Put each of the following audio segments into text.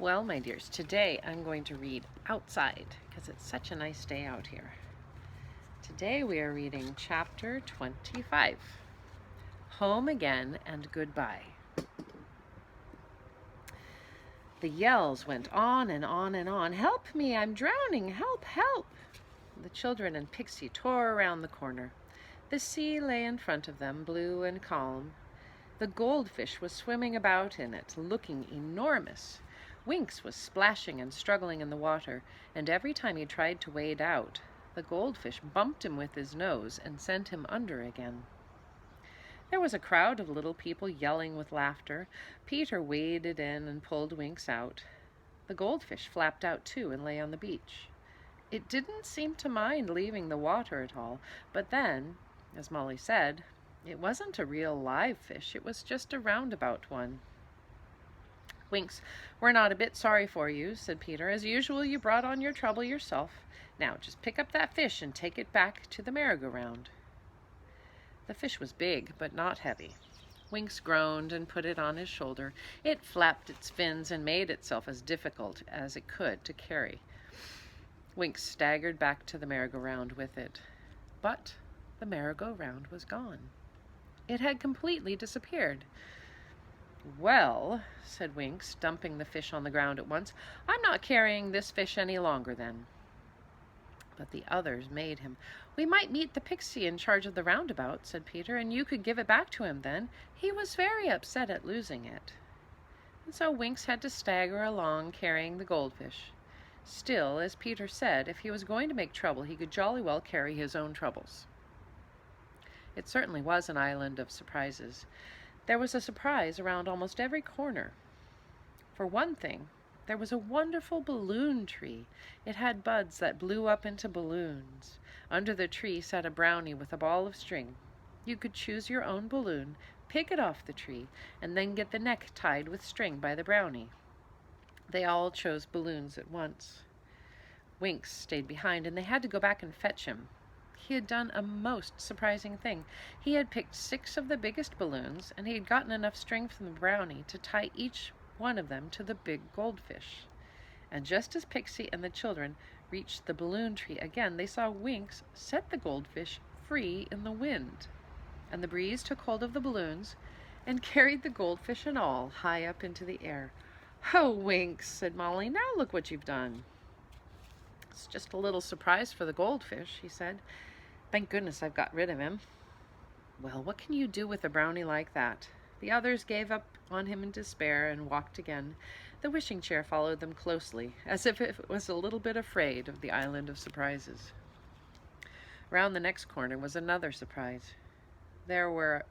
Well, my dears, today I'm going to read outside because it's such a nice day out here. Today we are reading chapter 25, Home Again and Goodbye. The yells went on and on and on. Help me, I'm drowning, help, help! The children and Pixie tore around the corner. The sea lay in front of them, blue and calm. The goldfish was swimming about in it, looking enormous. Winks was splashing and struggling in the water, and every time he tried to wade out, the goldfish bumped him with his nose and sent him under again. There was a crowd of little people yelling with laughter. Peter waded in and pulled Winks out. The goldfish flapped out too and lay on the beach. It didn't seem to mind leaving the water at all, but then, as Molly said, it wasn't a real live fish, it was just a roundabout one. Winks, we're not a bit sorry for you, said Peter. As usual, you brought on your trouble yourself. Now, just pick up that fish and take it back to the merry-go-round. The fish was big, but not heavy. Winks groaned and put it on his shoulder. It flapped its fins and made itself as difficult as it could to carry. Winks staggered back to the merry-go-round with it. But the merry-go-round was gone. It had completely disappeared. Well, said Winks, dumping the fish on the ground at once, I'm not carrying this fish any longer then. But the others made him. We might meet the Pixie in charge of the roundabout, said Peter, and you could give it back to him then. He was very upset at losing it. And so Winks had to stagger along carrying the goldfish. Still, as Peter said, if he was going to make trouble, he could jolly well carry his own troubles. It certainly was an island of surprises. There was a surprise around almost every corner. For one thing, there was a wonderful balloon tree. It had buds that blew up into balloons. Under the tree sat a brownie with a ball of string. You could choose your own balloon, pick it off the tree, and then get the neck tied with string by the brownie. They all chose balloons at once. Winks stayed behind, and they had to go back and fetch him. He had done a most surprising thing. He had picked 6 of the biggest balloons, and he had gotten enough string from the brownie to tie each one of them to the big goldfish. And just as Pixie and the children reached the balloon tree again, they saw Winks set the goldfish free in the wind. And the breeze took hold of the balloons and carried the goldfish and all high up into the air. "Oh, Winks," said Molly, "now look what you've done." "It's just a little surprise for the goldfish," he said. "Thank goodness I've got rid of him." Well, what can you do with a brownie like that? The others gave up on him in despair and walked again. The wishing chair followed them closely, as if it was a little bit afraid of the island of surprises. Round the next corner was another surprise. There were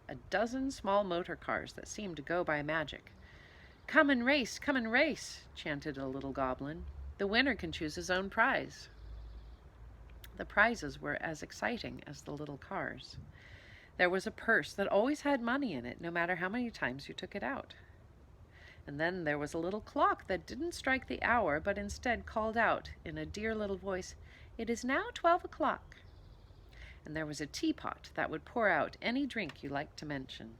a dozen small motor cars that seemed to go by magic. Come and race, chanted a little goblin. The winner can choose his own prize." The prizes were as exciting as the little cars. There was a purse that always had money in it, no matter how many times you took it out. And then there was a little clock that didn't strike the hour, but instead called out in a dear little voice, "It is now 12 o'clock." And there was a teapot that would pour out any drink you liked to mention.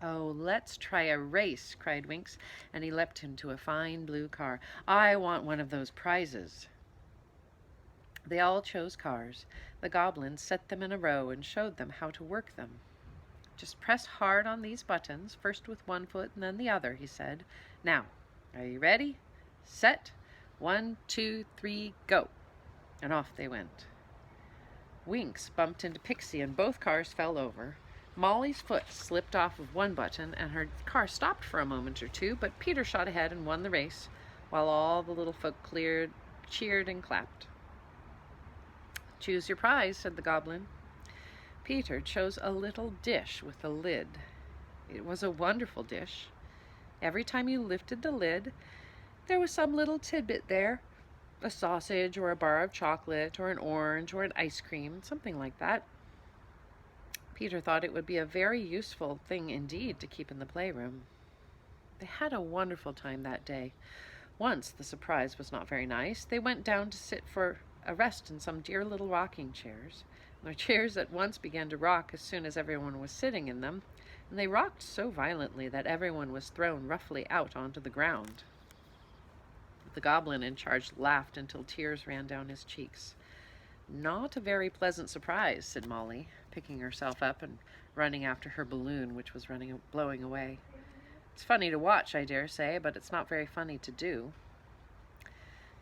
"Oh, let's try a race," cried Winks, and he leapt into a fine blue car. "I want one of those prizes." They all chose cars. The goblin set them in a row and showed them how to work them. "Just press hard on these buttons, first with one foot and then the other," he said. "Now, are you ready? Set. 1, 2, 3, go." And off they went. Winks bumped into Pixie and both cars fell over. Molly's foot slipped off of one button and her car stopped for a moment or two, but Peter shot ahead and won the race, while all the little folk cheered and clapped. "Choose your prize," said the goblin. Peter chose a little dish with a lid. It was a wonderful dish. Every time you lifted the lid, there was some little tidbit there, a sausage or a bar of chocolate or an orange or an ice cream, something like that. Peter thought it would be a very useful thing indeed to keep in the playroom. They had a wonderful time that day. Once the surprise was not very nice. They went down to sit for a rest in some dear little rocking chairs. Their chairs at once began to rock as soon as everyone was sitting in them, and they rocked so violently that everyone was thrown roughly out onto the ground. The goblin in charge laughed until tears ran down his cheeks. "Not a very pleasant surprise," said Molly, picking herself up and running after her balloon, which was blowing away. "It's funny to watch, I dare say, but it's not very funny to do."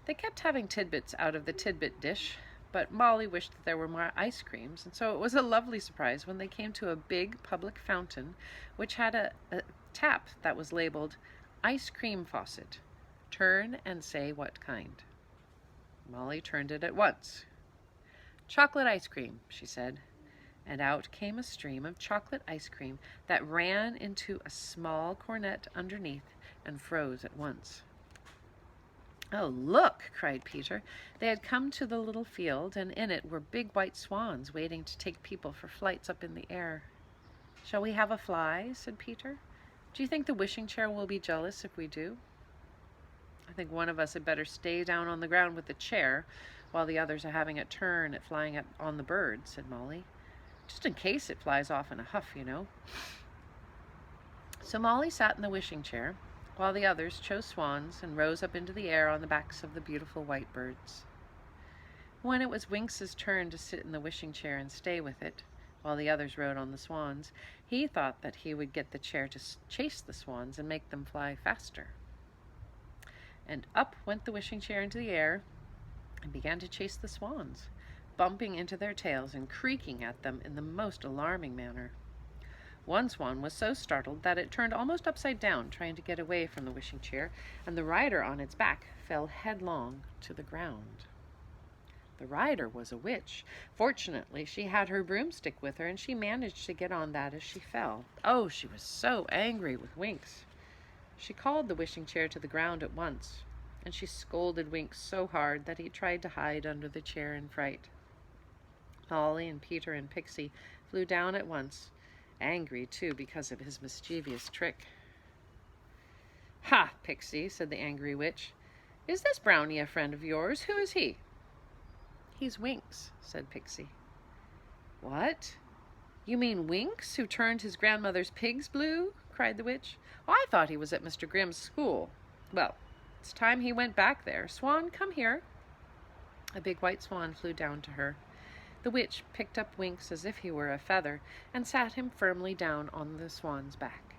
They kept having tidbits out of the tidbit dish, but Molly wished that there were more ice creams, and so it was a lovely surprise when they came to a big public fountain which had a tap that was labeled "Ice Cream Faucet. Turn and say what kind." Molly turned it at once. "Chocolate ice cream," she said, and out came a stream of chocolate ice cream that ran into a small cornet underneath and froze at once. "Oh, look!" cried Peter. They had come to the little field, and in it were big white swans waiting to take people for flights up in the air. "Shall we have a fly?" said Peter. "Do you think the wishing chair will be jealous if we do?" "I think one of us had better stay down on the ground with the chair while the others are having a turn at flying on the bird," said Molly. "Just in case it flies off in a huff, you know." So Molly sat in the wishing chair, while the others chose swans and rose up into the air on the backs of the beautiful white birds. When it was Winx's turn to sit in the wishing chair and stay with it, while the others rode on the swans, he thought that he would get the chair to chase the swans and make them fly faster. And up went the wishing chair into the air and began to chase the swans, bumping into their tails and creaking at them in the most alarming manner. One swan was so startled that it turned almost upside down trying to get away from the wishing chair, and the rider on its back fell headlong to the ground. The rider was a witch. Fortunately, she had her broomstick with her, and she managed to get on that as she fell. Oh, she was so angry with Winx. She called the wishing chair to the ground at once, and she scolded Winx so hard that he tried to hide under the chair in fright. Molly and Peter and Pixie flew down at once, angry, too, because of his mischievous trick. "Ha, Pixie," said the angry witch. "Is this Brownie a friend of yours? Who is he?" "He's Winx," said Pixie. "What? You mean Winx, who turned his grandmother's pigs blue?" cried the witch. "Oh, I thought he was at Mr. Grimm's school. Well, it's time he went back there. Swan, come here." A big white swan flew down to her. The witch picked up Winx as if he were a feather and sat him firmly down on the swan's back.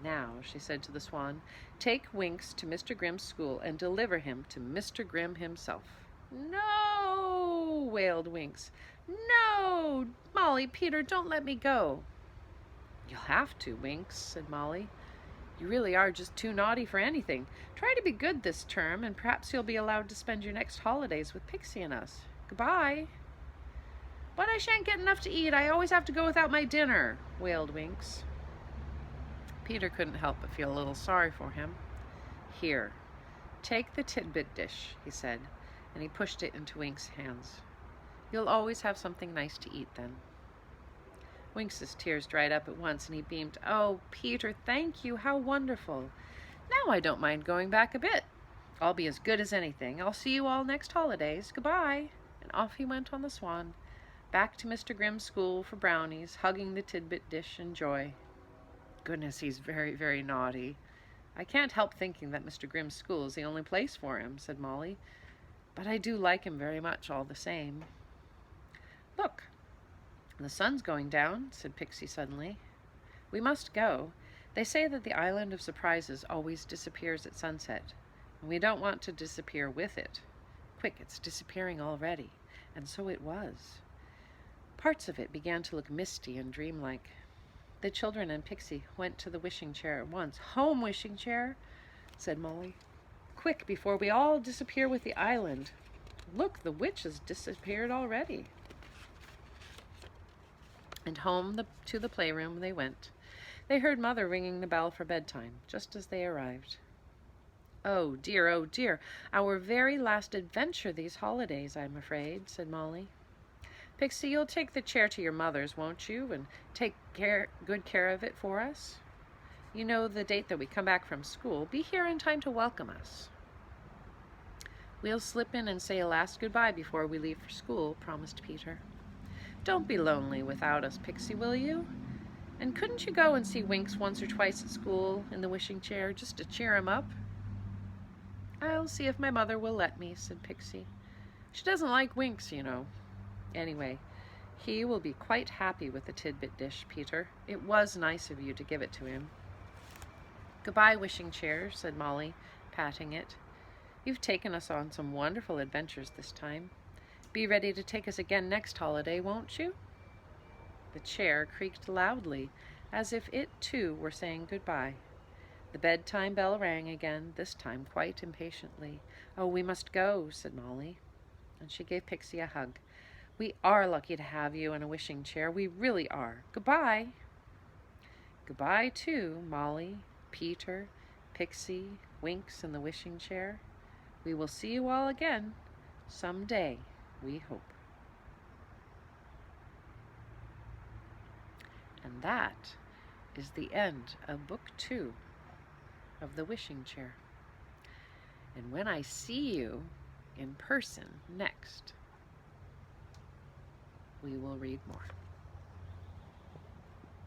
"Now," she said to the swan, "take Winx to Mr. Grimm's school and deliver him to Mr. Grimm himself." "No!" wailed Winx. "No! Molly, Peter, don't let me go." "You'll have to, Winx," said Molly. "You really are just too naughty for anything. Try to be good this term, and perhaps you'll be allowed to spend your next holidays with Pixie and us. Goodbye." "But I shan't get enough to eat. I always have to go without my dinner," wailed Winx. Peter couldn't help but feel a little sorry for him. "Here, take the tidbit dish," he said, and he pushed it into Winx's hands. "You'll always have something nice to eat then." Winx's tears dried up at once, and he beamed. "Oh, Peter, thank you. How wonderful. Now I don't mind going back a bit. I'll be as good as anything. I'll see you all next holidays. Goodbye." And off he went on the swan, back to Mr. Grimm's school for brownies, hugging the tidbit dish in joy. "Goodness, he's very, very naughty. I can't help thinking that Mr. Grimm's school is the only place for him," said Molly. "But I do like him very much all the same." "Look, the sun's going down," said Pixie suddenly. "We must go. They say that the Island of Surprises always disappears at sunset, and we don't want to disappear with it. Quick, it's disappearing already." And so it was. Parts of it began to look misty and dreamlike. The children and Pixie went to the wishing chair at once. "Home, wishing chair," said Molly. "Quick, before we all disappear with the island. Look, the witch has disappeared already." And home to the playroom they went. They heard Mother ringing the bell for bedtime, just as they arrived. Oh dear, our very last adventure these holidays, I'm afraid," said Molly. "Pixie, you'll take the chair to your mother's, won't you, and take good care of it for us? You know the date that we come back from school. Be here in time to welcome us." "We'll slip in and say a last goodbye before we leave for school," promised Peter. "Don't be lonely without us, Pixie, will you? And couldn't you go and see Winx once or twice at school in the wishing chair, just to cheer him up?" I'll see if my mother will let me, said Pixie. She doesn't like winks, you know. Anyway, he will be quite happy with the tidbit dish, Peter. It was nice of you to give it to him. Goodbye, wishing chair, said Molly, patting it. You've taken us on some wonderful adventures this time. Be ready to take us again next holiday, won't you? The chair creaked loudly, as if it too were saying goodbye. The bedtime bell rang again, this time quite impatiently. Oh, we must go, said Molly, and she gave Pixie a hug. We are lucky to have you in a wishing chair. We really are. Goodbye. Goodbye, too, Molly, Peter, Pixie, Winks, and the wishing chair. We will see you all again some day, we hope. And that is the end of Book 2 of The Wishing Chair. And when I see you in person next, we will read more.